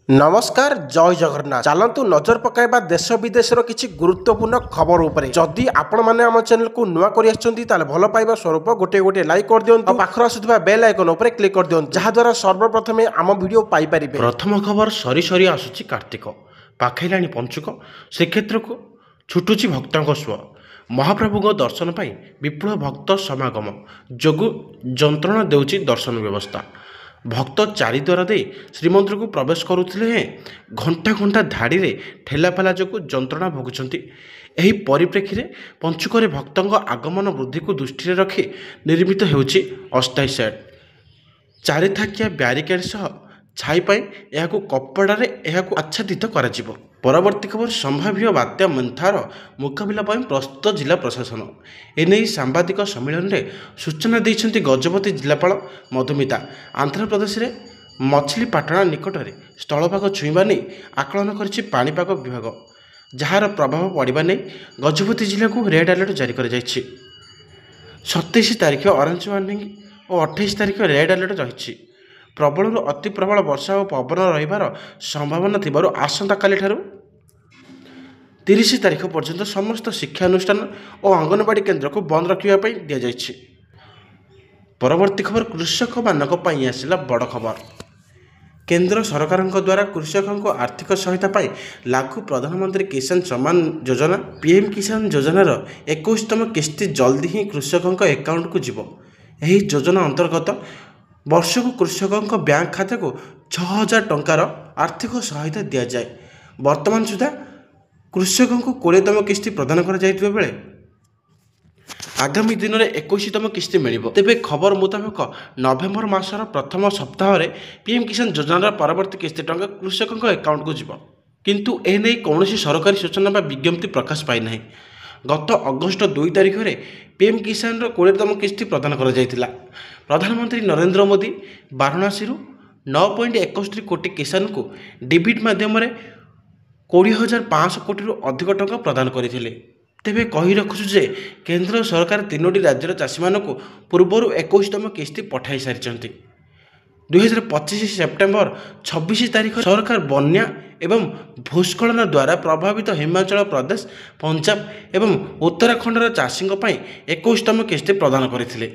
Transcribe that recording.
नमस्कार जय जगन्नाथ चलतु नजर पकाइबा देश विदेशर किसी गुरुत्वपूर्ण खबर उपरे जदि आपण माने आम चैनल को नुआ करि आछंती ताले भलो पाइबा स्वरूप गोटे गोटे लाइक कर दियंतु पाखर आसुथिबा बेल आइकन उपरे क्लिक कर दियंतु जहा द्वारा सर्वप्रथमे आम वीडियो पाई परिबे। प्रथम खबर सरी सरी आसुची कार्तिक पाखैलाणी पंचुक श्रीक्षेत्र को छुटुची भक्तों स्व महाप्रभु दर्शन पाई विपुल भक्त समागम जोगु जंत्रणा देउची दर्शन व्यवस्था भक्त चारिद्वार दे श्रीमंदिर को प्रवेश करुले घंटा घंटा धाड़ी रे ठेलाफेला जो जंत्रणा भोगुंट। यही परिप्रेक्षी में पंचुक भक्तों आगमन वृद्धि को दृष्टि रखी निर्मित होउची अस्थायी सेट चारिथाकिया ब्यारिकेड सह छाई पाई यह कपड़े आच्छादित कर। परवर्ती खबर संभाव्य बात्या मंथार मुकाबला प्रस्तुत जिला प्रशासन एने सांबादिक सम्मेलन में सूचना देते गजपति जिलापाल मधुमिता आंध्र प्रदेश में मछलीपाटଣା निकट में स्थलभाग छुईवा नहीं आकलन कर पाणीपाग विभाग जार प्रभाव पड़ा नहीं गजपति जिला को रेड अलर्ट जारी कर 27 तारिख ऑरेंज वार्निंग और 28 तारिख रेड अलर्ट रही प्रबल अति प्रबल वर्षा और पवन रहिबार संभावना थिबार आसंता काली ठारू 30 तारिख पर्यंत समस्त शिक्षानुष्ठान और अंगनवाड़ी केन्द्र को बंद रखा दि जाइए। परवर्ती खबर कृषक मानक पई आसिला बड़ खबर केंद्र सरकार द्वारा कृषकों को आर्थिक सहायता पाई लागू प्रधानमंत्री किसान सम्मान योजना पीएम किसान योजनार 21तम किस्ती जल्दी ही कृषकों अकाउंट को जीव। यही योजना अंतर्गत वर्ष को कृषकों बैंक खाता को 6000 टंकार आर्थिक सहायता दि जाए। वर्तमान सुधा कृषकों को 20तम किस्ती प्रदान कर जाइतिबा बेले आगामी दिन में 21तम किस्ती मिल। तेबे खबर मुताबिक नवेम्बर मासर प्रथम सप्ताह पीएम किसान योजनार परवर्ती किस्ती टंका कृषकों अकाउंट को जीव किंतु एने कौन सरकारी सूचना बा विज्ञप्ति प्रकाश पाई नहीं। गत अगस्ट 2 तारिख में पीएम किसान 20तम किस्ती प्रदान कर जाइतिला। प्रधानमंत्री नरेंद्र मोदी वाराणसी 9.71 कोटी किसान को डेबिट माध्यम 20,500 कोटी अधिक टंका प्रदान करथिले। तेबे कही रखुछु जे केंद्र सरकार 3टी राज्यर चाषी मानक पूर्वर 21तम किस्ती पठाई सारिचंती। 2025 सेप्टेम्बर 26 तारिख सरकार बन्या एवं भूस्खलन द्वारा प्रभावित हिमाचल प्रदेश पंजाब एवं उत्तराखंडर चाषी 21तम किस्ती प्रदान करथिले।